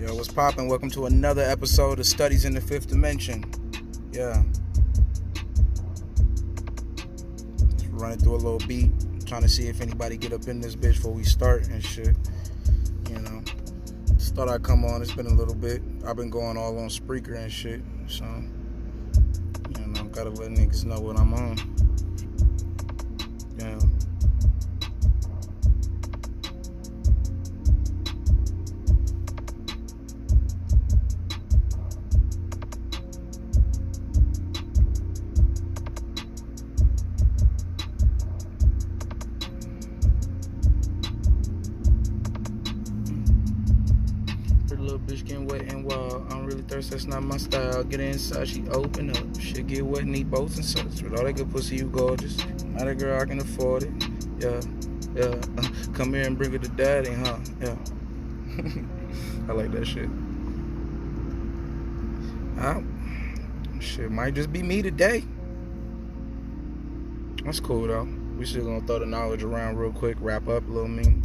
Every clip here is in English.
Yo, what's poppin'? Welcome to another episode of Studies in the Fifth Dimension. Yeah. Just running through a little beat, trying to see if anybody get up in this bitch before we start and shit. You know. Just thought I'd come on. It's been a little bit. I've been going all on Spreaker and shit. So, you know, gotta let niggas know what I'm on. Yeah. Bitch getting wet and wild. I don't really thirst, that's not my style. Get her inside, she open up. Shit get wet, need boats and such. With all that good pussy, you gorgeous. Not a girl, I can afford it. Yeah. Come here and bring her to daddy, huh? Yeah. I like that shit. Shit might just be me today. That's cool though. We still gonna throw the knowledge around real quick, wrap up a little me.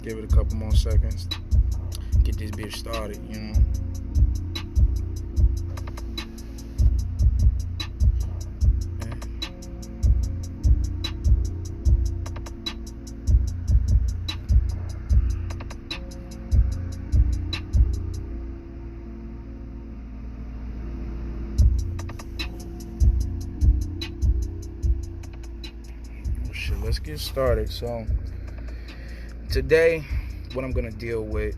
Give it a couple more seconds. Get this bitch started, you know. Shit, let's get started. So today, what I'm going to deal with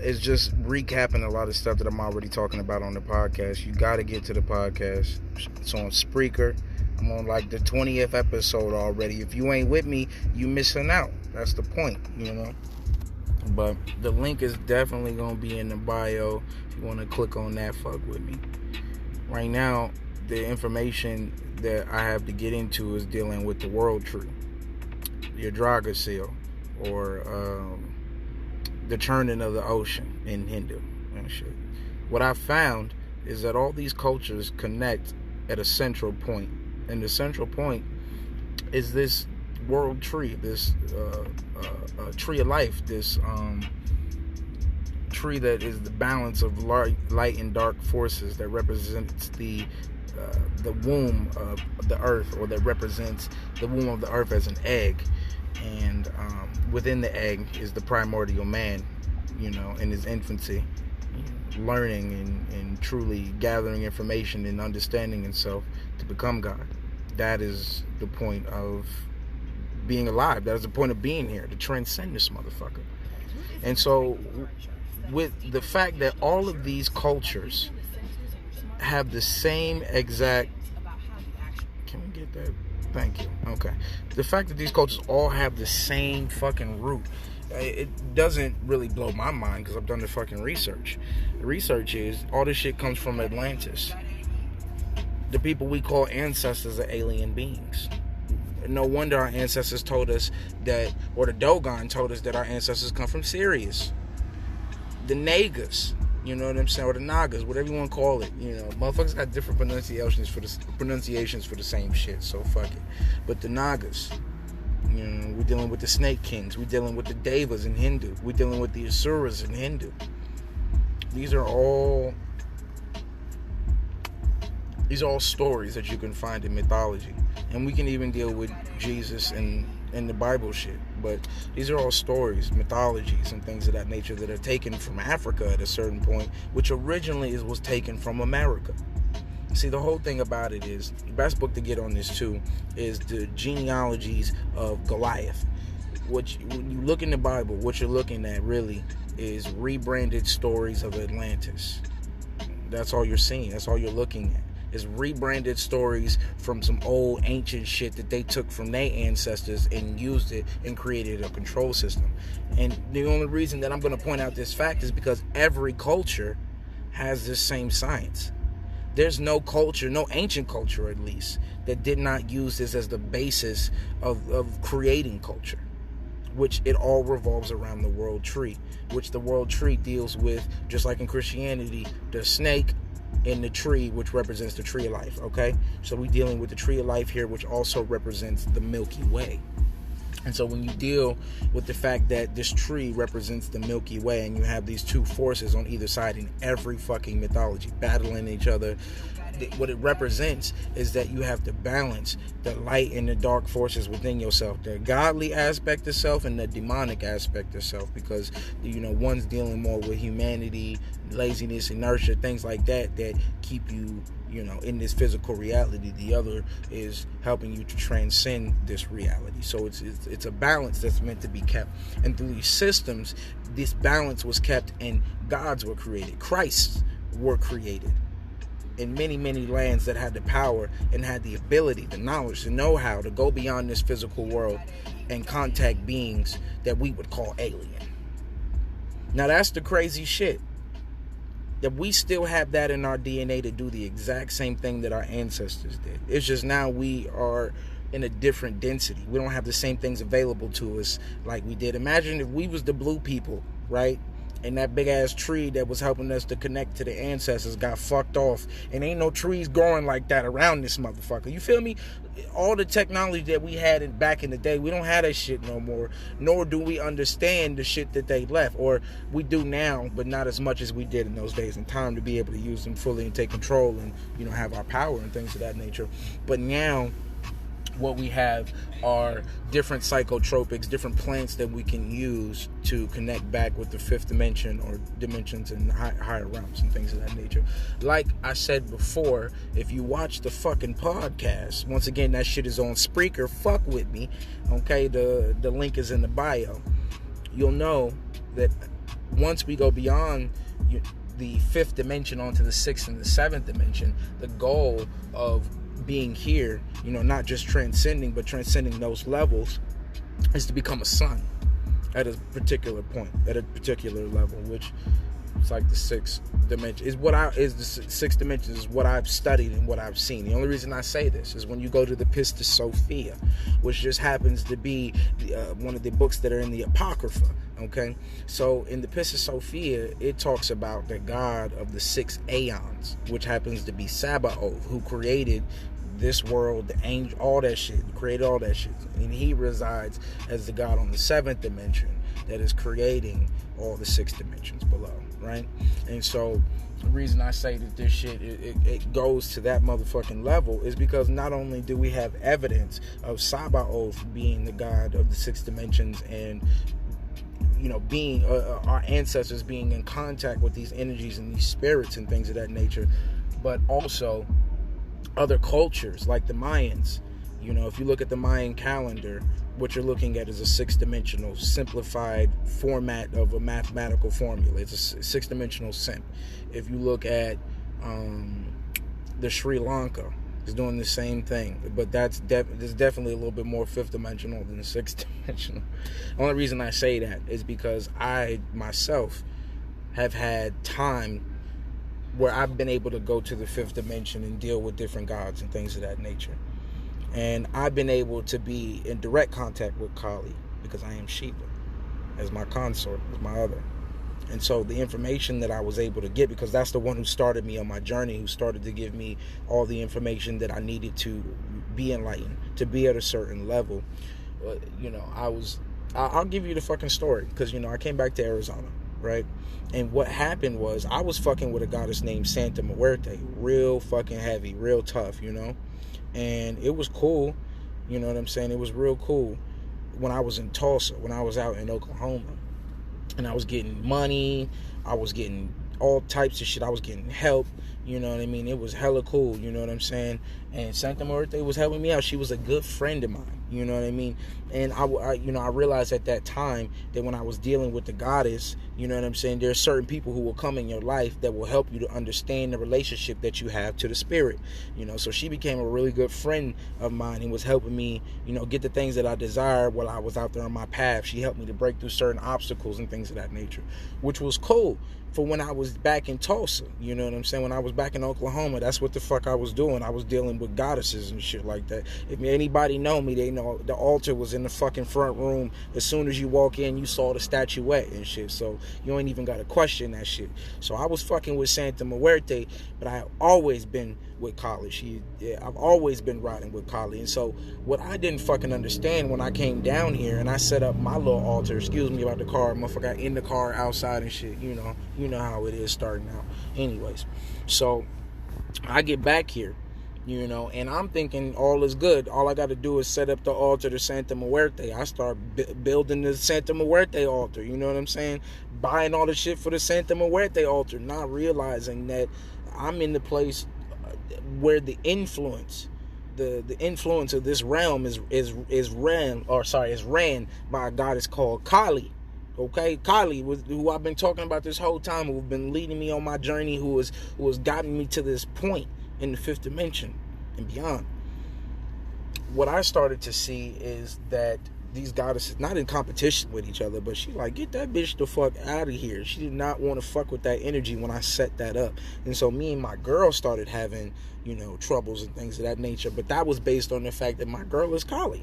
is just recapping a lot of stuff that I'm already talking about on the podcast. You got to get to the podcast. It's on Spreaker. I'm on like the 20th episode already. If you ain't with me, you missing out. That's the point, you know. But the link is definitely going to be in the bio. If you want to click on that, fuck with me. Right now, the information that I have to get into is dealing with the world tree, the Yggdrasil, or the churning of the ocean in Hindu and shit. What I found is that all these cultures connect at a central point, and the central point is this world tree, this tree of life, this tree that is the balance of light and dark forces, that represents the womb of the earth, or that represents the womb of the earth as an egg. And within the egg is the primordial man, you know, in his infancy, learning and truly gathering information and understanding himself to become God. That is the point of being alive. That is the point of being here, to transcend this motherfucker. And so, with the fact that all of these cultures have the same exact... Can we get that? Thank you. Okay. The fact that these cultures all have the same fucking root, it doesn't really blow my mind, because I've done the fucking research. The research is, all this shit comes from Atlantis. The people we call ancestors are alien beings. No wonder our ancestors told us that, or the Dogon told us that our ancestors come from Sirius. The Nagas, you know what I'm saying, or the Nagas, whatever you want to call it. You know, motherfuckers got different pronunciations for the same shit, so fuck it. But the Nagas, you know, we're dealing with the Snake Kings, we're dealing with the Devas in Hindu, we're dealing with the Asuras in Hindu. These are all stories that you can find in mythology, and we can even deal with Jesus and the Bible shit. But these are all stories, mythologies, and things of that nature that are taken from Africa at a certain point, which originally was taken from America. See, the whole thing about it is, the best book to get on this too is the genealogies of Goliath. When you look in the Bible, what you're looking at really is rebranded stories of Atlantis. That's all you're seeing. That's all you're looking at. Is rebranded stories from some old ancient shit that they took from their ancestors and used it and created a control system. And the only reason that I'm going to point out this fact is because every culture has this same science. There's no culture, no ancient culture at least, that did not use this as the basis of creating culture, which it all revolves around the world tree, which the world tree deals with, just like in Christianity, the snake in the tree, which represents the tree of life. Okay, so we're dealing with the tree of life here, which also represents the Milky Way. And so when you deal with the fact that this tree represents the Milky Way, and you have these two forces on either side in every fucking mythology battling each other, what it represents is that you have to balance the light and the dark forces within yourself, the godly aspect of self and the demonic aspect of self, because one's dealing more with humanity, laziness, inertia, things like that keep you in this physical reality. The other is helping you to transcend this reality. So it's a balance that's meant to be kept, and through these systems this balance was kept, and gods were created, Christs were created in many, many lands that had the power and had the ability, the knowledge, the know-how to go beyond this physical world and contact beings that we would call alien. Now that's the crazy shit, that we still have that in our DNA to do the exact same thing that our ancestors did. It's just now we are in a different density. We don't have the same things available to us like we did. Imagine if we was the blue people, right? And that big ass tree that was helping us to connect to the ancestors got fucked off, and ain't no trees growing like that around this motherfucker. You feel me? All the technology that we had back in the day, we don't have that shit no more, nor do we understand the shit that they left. Or we do now, but not as much as we did in those days in time to be able to use them fully and take control and have our power and things of that nature. But now what we have are different psychotropics, different plants that we can use to connect back with the fifth dimension or dimensions and higher realms and things of that nature. Like I said before, if you watch the fucking podcast, once again, that shit is on Spreaker. Fuck with me, okay? The link is in the bio. You'll know that once we go beyond the fifth dimension onto the sixth and the seventh dimension, the goal of being here, not just transcending, but transcending those levels, is to become a son at a particular point, at a particular level, which is like the sixth dimension. The sixth dimension is what I've studied and what I've seen. The only reason I say this is when you go to the Pistis Sophia, which just happens to be one of the books that are in the Apocrypha. Okay, so in the Pistis Sophia, it talks about the god of the 6 aeons, which happens to be Sabaoth, who created this world, the angel, all that shit, created all that shit, and he resides as the god on the 7th dimension that is creating all the 6 dimensions below, right? And so the reason I say that this shit it goes to that motherfucking level is because not only do we have evidence of Sabaoth being the god of the 6 dimensions and being our ancestors being in contact with these energies and these spirits and things of that nature, but also other cultures like the Mayans. If you look at the Mayan calendar, what you're looking at is a 6-dimensional simplified format of a mathematical formula. It's a 6-dimensional sim. If you look at the Sri Lanka, is doing the same thing, but there's definitely a little bit more 5th dimensional than the 6th dimensional. The only reason I say that is because I myself have had time where I've been able to go to the 5th dimension and deal with different gods and things of that nature, and I've been able to be in direct contact with Kali because I am Shiva as my consort, as my other. And so the information that I was able to get, because that's the one who started me on my journey, who started to give me all the information that I needed to be enlightened, to be at a certain level. I'll give you the fucking story, because, I came back to Arizona, right? And what happened was I was fucking with a goddess named Santa Muerte, real fucking heavy, real tough, and it was cool, you know what I'm saying? It was real cool when I was in Tulsa, when I was out in Oklahoma. And I was getting money, I was getting all types of shit, I was getting help, you know what I mean? It was hella cool, you know what I'm saying? And Santa Muerte was helping me out. She was a good friend of mine, you know what I mean? And I realized at that time that when I was dealing with the goddess, you know what I'm saying, there are certain people who will come in your life that will help you to understand the relationship that you have to the spirit, so she became a really good friend of mine and was helping me, get the things that I desired while I was out there on my path. She helped me to break through certain obstacles and things of that nature, which was cool for when I was back in Tulsa, you know what I'm saying? When I was back in Oklahoma, that's what the fuck I was doing. I was dealing with goddesses and shit like that. If anybody know me, they know the altar was in the fucking front room. As soon as you walk in, you saw the statuette and shit, so you ain't even got to question that shit. So I was fucking with Santa Muerte, but I have always been with Kali. I've always been riding with Kali. And so what I didn't fucking understand when I came down here and I set up my little altar, excuse me about the car, motherfucker, in the car, outside and shit, you know how it is starting out. Anyways, so I get back here, and I'm thinking all is good. All I got to do is set up the altar to Santa Muerte. I start building the Santa Muerte altar, you know what I'm saying? Buying all the shit for the Santa Muerte altar, not realizing that I'm in the place where the influence, the influence of this realm is ran by a goddess called Kali. Okay, Kali, who I've been talking about this whole time, who's been leading me on my journey, who has gotten me to this point in the fifth dimension and beyond. What I started to see is that these goddesses, not in competition with each other, but she like, get that bitch the fuck out of here. She did not want to fuck with that energy when I set that up. And so me and my girl started having, troubles and things of that nature. But that was based on the fact that my girl is Kali.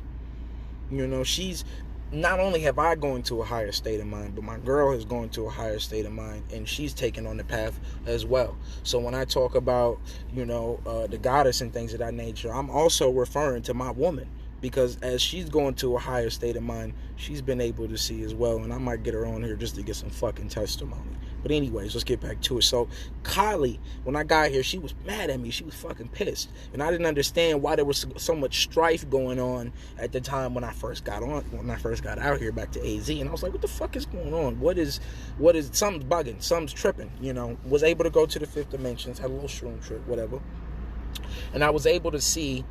She's, not only have I gone to a higher state of mind, but my girl has gone to a higher state of mind, and she's taken on the path as well. So when I talk about, the goddess and things of that nature, I'm also referring to my woman, because as she's going to a higher state of mind, she's been able to see as well. And I might get her on here just to get some fucking testimony. But anyways, let's get back to it. So Kali, when I got here, she was mad at me. She was fucking pissed. And I didn't understand why there was so much strife going on at the time when I first got out here back to AZ. And I was like, what the fuck is going on? What is something's bugging, something's tripping, Was able to go to the fifth dimensions, had a little shroom trip, whatever. And I was able to see,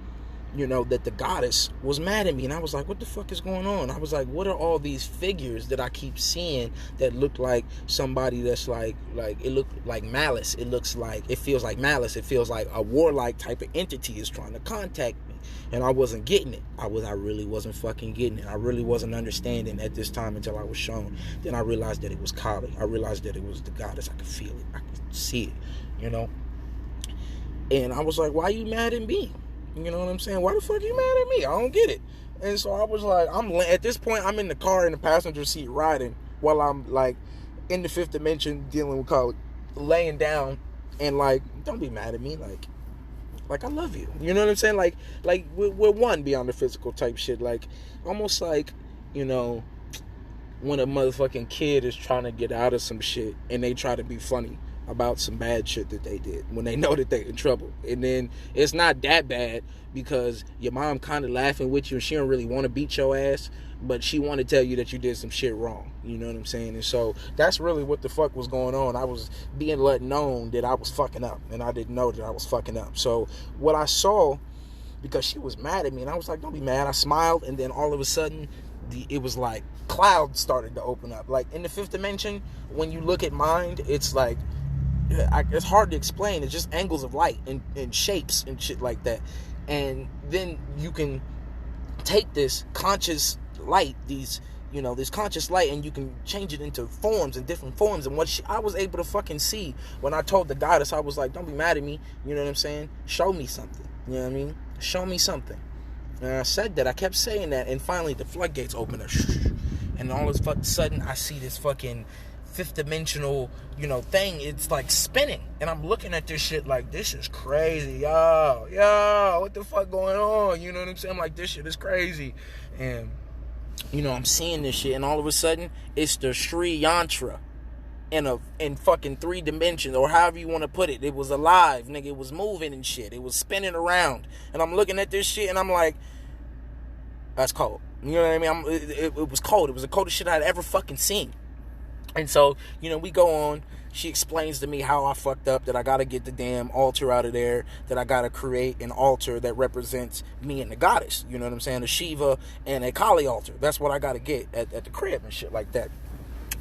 that the goddess was mad at me. And I was like, what the fuck is going on? I was like, what are all these figures that I keep seeing that look like somebody that's like it looked like malice. It feels like malice. It feels like a warlike type of entity is trying to contact me. And I wasn't getting it. I really wasn't fucking getting it. I really wasn't understanding at this time until I was shown. Then I realized that it was Kali. I realized that it was the goddess. I could feel it. I could see it, And I was like, why are you mad at me? You know what I'm saying? Why the fuck you mad at me? I don't get it. And so I was like, at this point, I'm in the car in the passenger seat riding while I'm like in the fifth dimension dealing with Kali, laying down and like, don't be mad at me. Like I love you. You know what I'm saying? Like we're one beyond the physical type shit. Like almost like, when a motherfucking kid is trying to get out of some shit and they try to be funny about some bad shit that they did when they know that they're in trouble. And then it's not that bad because your mom kind of laughing with you and she don't really want to beat your ass, but she want to tell you that you did some shit wrong. You know what I'm saying? And so that's really what the fuck was going on. I was being let known that I was fucking up, and I didn't know that I was fucking up. So what I saw, because she was mad at me, and I was like, don't be mad. I smiled, and then all of a sudden, it was like clouds started to open up. Like in the fifth dimension, when you look at mind, it's like, it's hard to explain. It's just angles of light and shapes and shit like that. And then you can take this conscious light, this conscious light, and you can change it into forms and different forms. And what I was able to fucking see when I told the goddess, I was like, don't be mad at me. You know what I'm saying? Show me something. You know what I mean? Show me something. And I said that. I kept saying that. And finally the floodgates opened up. And all of a sudden I see this fucking fifth dimensional, thing. It's like spinning, and I'm looking at this shit like, this is crazy, yo, what the fuck going on? You know what I'm saying? I'm like, this shit is crazy. And I'm seeing this shit, and all of a sudden it's the Sri Yantra in fucking 3 dimensions, or however you want to put it. It was alive, nigga. It was moving and shit. It was spinning around, and I'm looking at this shit, and I'm like, that's cold. You know what I mean? It was cold. It was the coldest shit I'd ever fucking seen. And so, we go on. She explains to me how I fucked up, that I got to get the damn altar out of there, that I got to create an altar that represents me and the goddess. You know what I'm saying? A Shiva and a Kali altar. That's what I got to get at the crib and shit like that.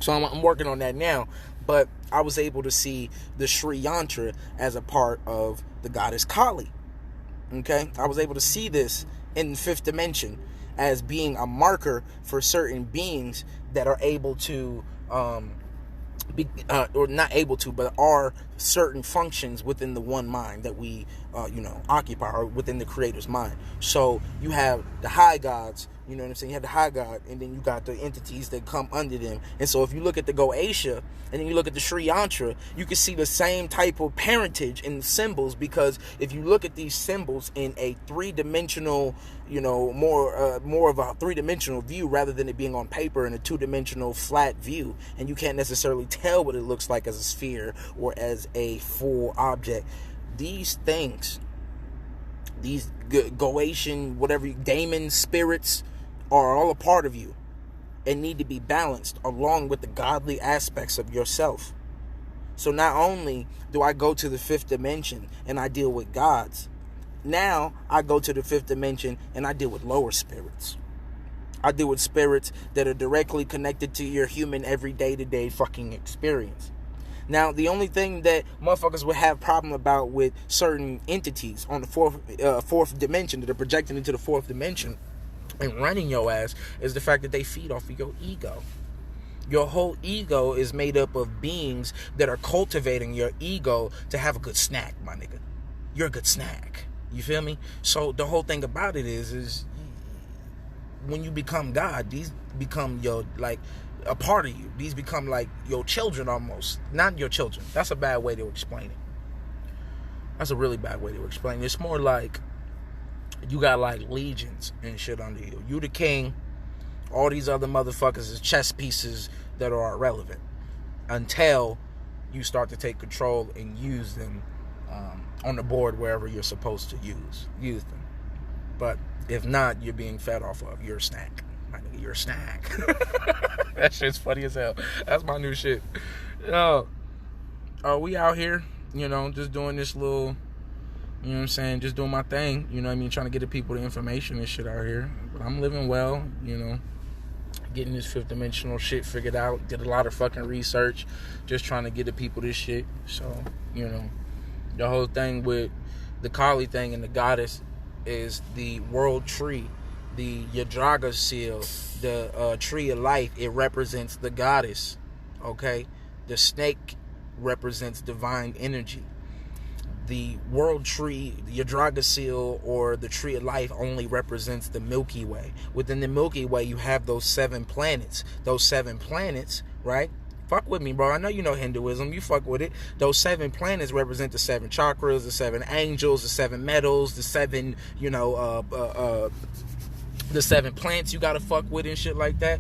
So I'm working on that now. But I was able to see the Sri Yantra as a part of the goddess Kali. Okay? I was able to see this in the fifth dimension as being a marker for certain beings that are able to... or not able to, but are certain functions within the one mind that we occupy, or within the creator's mind. So you have the high gods, you know what I'm saying? You have the high god, and then you got the entities that come under them. And so if you look at the Goetia, and then you look at the Sri Yantra, you can see the same type of parentage in the symbols, because if you look at these symbols in a three-dimensional, more of a three-dimensional view, rather than it being on paper in a two-dimensional flat view, and you can't necessarily tell what it looks like as a sphere or as a full object. These things, these Goetian, whatever, daemon spirits, are all a part of you and need to be balanced along with the godly aspects of yourself. So not only do I go to the fifth dimension and I deal with gods, now I go to the fifth dimension and I deal with lower spirits. I deal with spirits that are directly connected to your human every day-to-day fucking experience. Now, the only thing that motherfuckers would have problem about with certain entities on the fourth dimension, that are projecting into the fourth dimension and running your ass, is the fact that they feed off of your ego. Your whole ego is made up of beings that are cultivating your ego to have a good snack, my nigga. You're a good snack. You feel me? So the whole thing about it is when you become God, these become your, like, a part of you. These become like your children almost. Not your children. That's a bad way to explain it. That's a really bad way to explain it. It's more like you got like legions and shit under you. You the king. All these other motherfuckers is chess pieces that are irrelevant until you start to take control and use them on the board wherever you're supposed to use them. But if not, you're being fed off of your snack. Your snack. That shit's funny as hell. That's my new shit. We out here, just doing this little, just doing my thing, trying to get the people the information and shit out here. But I'm living well, getting this fifth dimensional shit figured out. Did a lot of fucking research, just trying to get the people this shit. So, the whole thing with the Kali thing and the goddess is the world tree. The Yadraga seal, the tree of life, it represents the goddess, okay? The snake represents divine energy. The world tree, the Yadraga seal, or the tree of life only represents the Milky Way. Within the Milky Way, you have those 7 planets. Those 7 planets, right? Fuck with me, bro. I know you know Hinduism. You fuck with it. Those 7 planets represent the 7 chakras, the 7 angels, the 7 metals, the 7, the 7 plants you gotta fuck with and shit like that.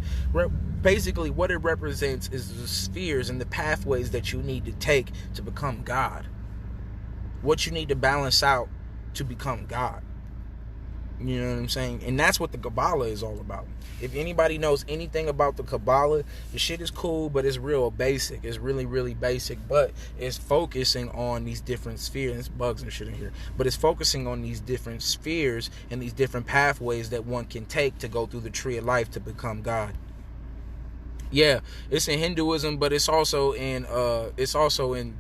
Basically, what it represents is the spheres and the pathways that you need to take to become God. What you need to balance out to become God. You know what I'm saying? And that's what the Kabbalah is all about. If anybody knows anything about the Kabbalah, the shit is cool, but it's real basic. It's really, really basic, but it's focusing on these different spheres. There's bugs and shit in here. But it's focusing on these different spheres and these different pathways that one can take to go through the tree of life to become God. Yeah, it's in Hinduism, but it's also in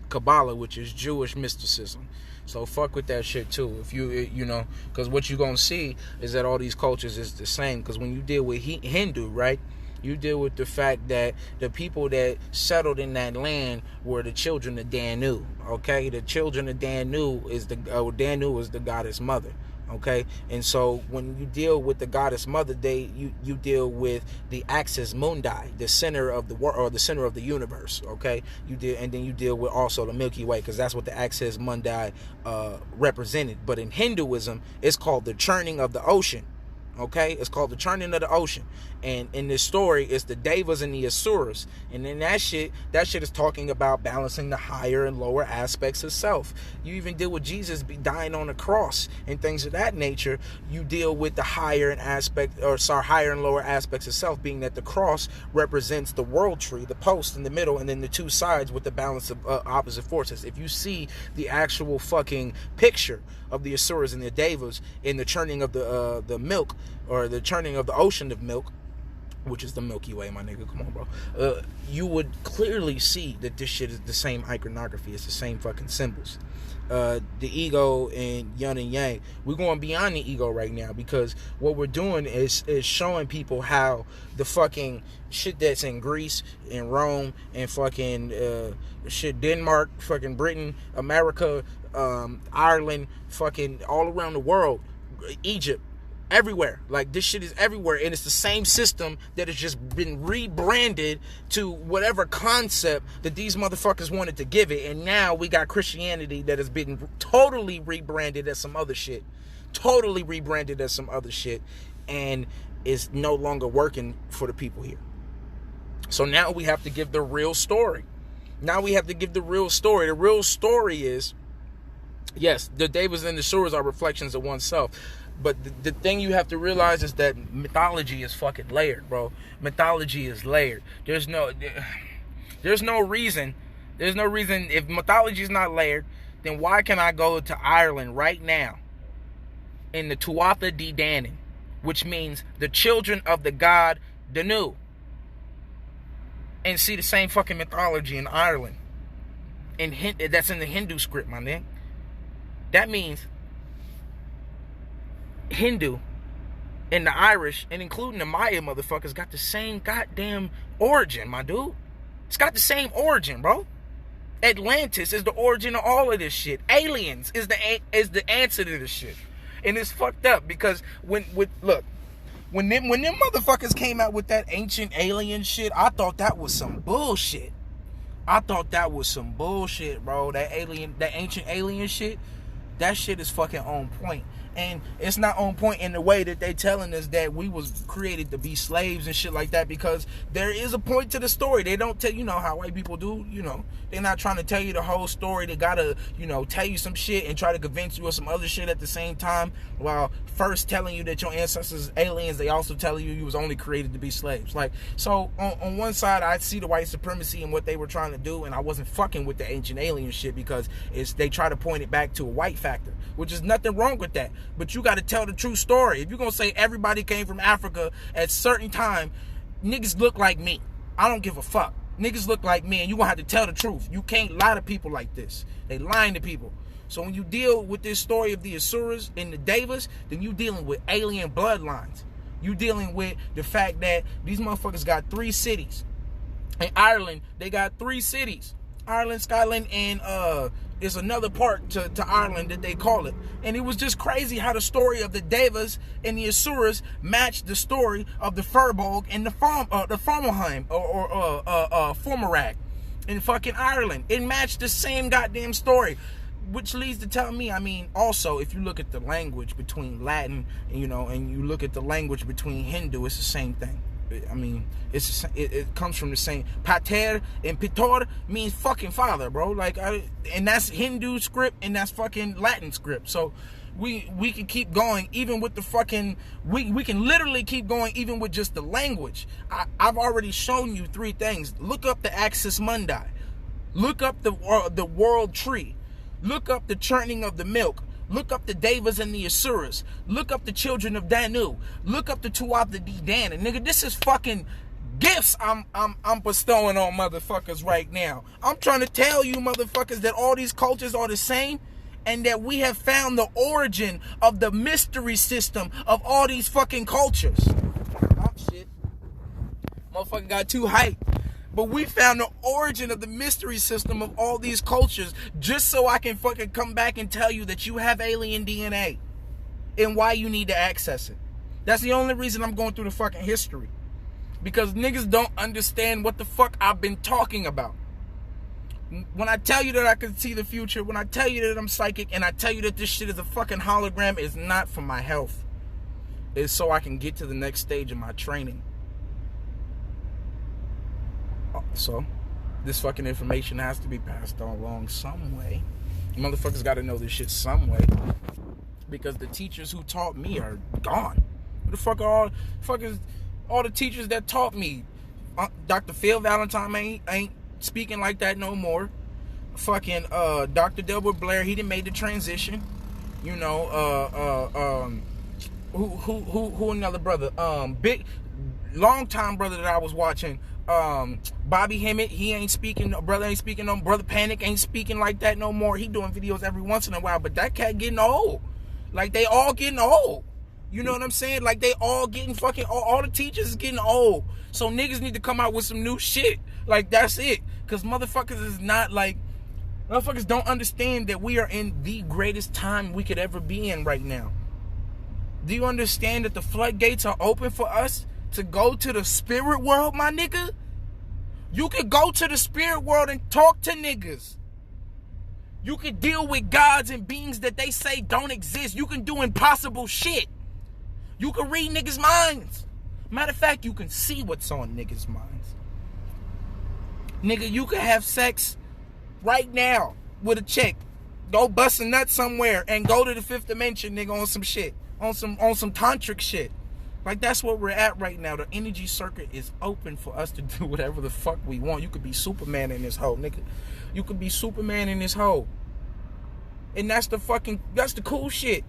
Kabbalah, which is Jewish mysticism. So fuck with that shit too. If because what you're gonna see is that all these cultures is the same. Because when you deal with Hindu, right, you deal with the fact that the people that settled in that land were the children of Danu. Okay, the children of Danu is Danu is the goddess mother. Okay, and so when you deal with the goddess mother, you deal with the axis mundi, the center of the world, or the center of the universe. Okay, and then you deal with also the Milky Way, because that's what the axis mundi represented. But in Hinduism, it's called the churning of the ocean. Okay, it's called the churning of the ocean. And in this story, it's the Devas and the Asuras. And then that shit is talking about balancing the higher and lower aspects of self. You even deal with Jesus dying on the cross and things of that nature. You deal with the higher and lower aspects of self, being that the cross represents the world tree, the post in the middle, and then the 2 sides with the balance of opposite forces. If you see the actual fucking picture of the Asuras and the Devas in the churning of the milk, or the churning of the ocean of milk, which is the Milky Way, my nigga. Come on, bro. You would clearly see that this shit is the same iconography. It's the same fucking symbols. The ego and yin and yang. We're going beyond the ego right now, because what we're doing is showing people how the fucking shit that's in Greece and Rome and fucking shit Denmark, fucking Britain, America, Ireland, fucking all around the world, Egypt, everywhere. Like, this shit is everywhere, and it's the same system that has just been rebranded to whatever concept that these motherfuckers wanted to give it. And now we got Christianity that has been totally rebranded as some other shit. And is no longer working for the people here. So now we have to give the real story. The real story is, yes, the Devas and the Asuras are reflections of oneself. But the thing you have to realize is that mythology is fucking layered, bro. Mythology is layered. There's no reason. If mythology is not layered, then why can I go to Ireland right now in the Tuatha De Danann, which means the children of the god Danu, and see the same fucking mythology in Ireland? That's in the Hindu script, my nigga. That means Hindu and the Irish, and including the Maya motherfuckers, got the same goddamn origin, my dude. It's got the same origin, bro. Atlantis is the origin of all of this shit. Aliens is the answer to this shit. And it's fucked up, because when them motherfuckers came out with that ancient alien shit, I thought that was some bullshit. Bro. That ancient alien shit, that shit is fucking on point. And it's not on point in the way that they telling us that we was created to be slaves and shit like that, because there is a point to the story. They don't tell, you know how white people do, they're not trying to tell you the whole story. They gotta, tell you some shit and try to convince you of some other shit at the same time, while first telling you that your ancestors aliens. They also tell you was only created to be slaves. Like, so on one side, I see the white supremacy and what they were trying to do, and I wasn't fucking with the ancient alien shit, because they try to point it back to a white factor, which is nothing wrong with that. But you got to tell the true story. If you're going to say everybody came from Africa at a certain time, niggas look like me. I don't give a fuck. Niggas look like me, and you're going to have to tell the truth. You can't lie to people like this. They lying to people. So when you deal with this story of the Asuras and the Devas, then you dealing with alien bloodlines. You dealing with the fact that these motherfuckers got 3 cities. In Ireland, they got 3 cities. Ireland, Scotland, and is another part to Ireland that they call it. And it was just crazy how the story of the Devas and the Asuras matched the story of the Firbolg and the Formalheim or Formarag in fucking Ireland. It matched the same goddamn story, which leads to tell me, also, if you look at the language between Latin, and you look at the language between Hindu, it's the same thing. It comes from the same. Pater and Pitor means fucking father, bro. Like, and that's Hindu script, and that's fucking Latin script. So we can keep going even with the fucking. We can literally keep going even with just the language. I've already shown you 3 things. Look up the Axis Mundi. Look up the world tree. Look up the churning of the milk. Look up the Devas and the Asuras. Look up the children of Danu. Look up the Tuatha De Danann. Nigga, this is fucking gifts I'm bestowing on motherfuckers right now. I'm trying to tell you motherfuckers that all these cultures are the same, and that we have found the origin of the mystery system of all these fucking cultures. Oh shit. Motherfucker got too hyped. But we found the origin of the mystery system of all these cultures, just so I can fucking come back and tell you that you have alien DNA and why you need to access it. That's the only reason I'm going through the fucking history. Because niggas don't understand what the fuck I've been talking about. When I tell you that I can see the future, when I tell you that I'm psychic, and I tell you that this shit is a fucking hologram, it's not for my health. It's so I can get to the next stage of my training. So, this fucking information has to be passed on along some way. Motherfuckers got to know this shit some way, because the teachers who taught me are gone. Who the fuck are all the teachers that taught me? Dr. Phil Valentine ain't speaking like that no more. Fucking Dr. Delbert Blair, he done made the transition. Who another brother? long time brother that I was watching, Bobby Hemmett, he ain't speaking, brother ain't speaking, no Brother Panic ain't speaking like that no more. He doing videos every once in a while, but that cat getting old. Like, they all getting old. You know what I'm saying? Like, they all getting fucking, all the teachers is getting old. So niggas need to come out with some new shit. Like, that's it. Because motherfuckers is not like, motherfuckers don't understand that we are in the greatest time we could ever be in right now. Do you understand that the floodgates are open for us to go to the spirit world, my nigga? You could go to the spirit world and talk to niggas. You could deal with gods and beings that they say don't exist. You can do impossible shit. You can read niggas' minds. Matter of fact, you can see what's on niggas' minds. Nigga, you can have sex right now with a chick. Go bust a nut somewhere and go to the fifth dimension, nigga, on some shit. On some tantric shit. Like, that's what we're at right now. The energy circuit is open for us to do whatever the fuck we want. You could be Superman in this hoe, nigga. You could be Superman in this hoe. And that's the cool shit.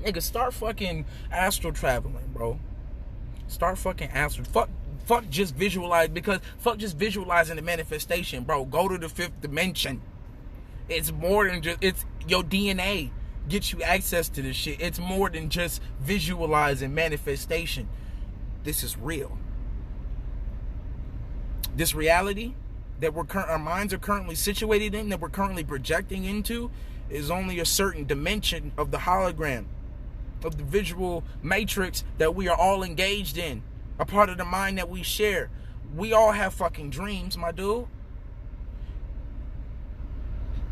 Nigga, start fucking astral traveling, bro. Start fucking astral. Fuck just visualizing the manifestation, bro. Go to the fifth dimension. It's more than just, it's your DNA gets you access to this shit. It's more than just visualizing manifestation. This is real. This reality that our minds are currently situated in, that we're currently projecting into, is only a certain dimension of the hologram, of the visual matrix that we are all engaged in, a part of the mind that we share. We all have fucking dreams, my dude.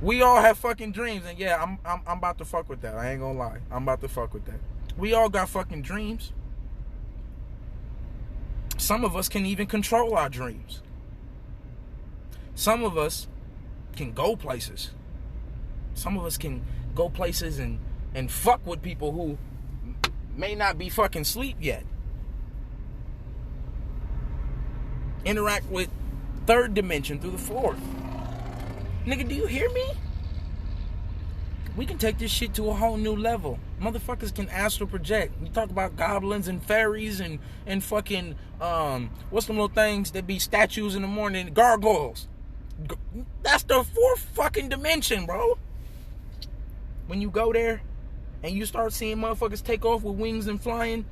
We all have fucking dreams, and yeah, I'm about to fuck with that. I ain't gonna lie. I'm about to fuck with that. We all got fucking dreams. Some of us can even control our dreams. Some of us can go places. Some of us can go places and fuck with people who may not be fucking asleep yet. Interact with third dimension through the fourth. Nigga, do you hear me? We can take this shit to a whole new level. Motherfuckers can astral project. You talk about goblins and fairies and fucking, what's them little things that be statues in the morning? Gargoyles. That's the fourth fucking dimension, bro. When you go there and you start seeing motherfuckers take off with wings and flying,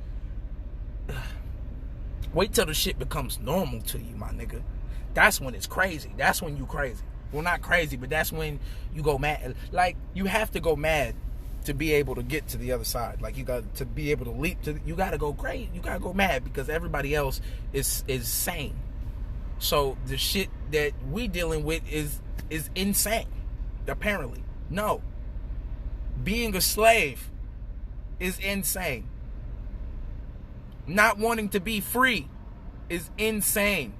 wait till the shit becomes normal to you, my nigga. That's when it's crazy. That's when you crazy. Well, not crazy, but that's when you go mad. Like, you have to go mad to be able to get to the other side. Like, you got to be able to leap to, you got to go crazy. You got to go mad because everybody else is sane. So the shit that we dealing with is insane. Apparently. No. Being a slave is insane. Not wanting to be free is insane.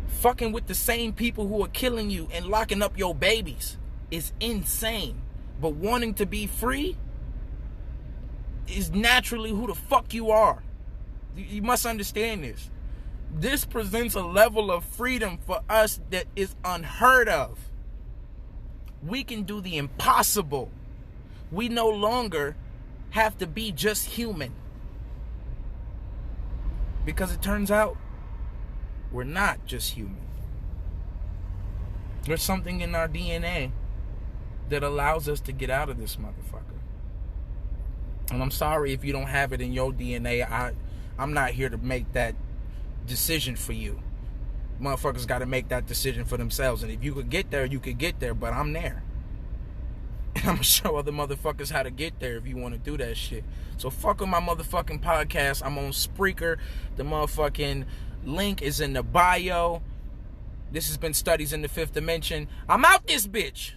Fucking with the same people who are killing you and locking up your babies is insane. But wanting to be free is naturally who the fuck you are. You must understand this. This presents a level of freedom for us that is unheard of. We can do the impossible. We no longer have to be just human. Because it turns out we're not just human. There's something in our DNA that allows us to get out of this motherfucker. And I'm sorry if you don't have it in your DNA. I'm not here to make that decision for you. Motherfuckers got to make that decision for themselves. And if you could get there, you could get there. But I'm there. And I'm going to show other motherfuckers how to get there if you want to do that shit. So fuck with my motherfucking podcast. I'm on Spreaker. The motherfucking link is in the bio. This has been Studies in the Fifth Dimension. I'm out this bitch.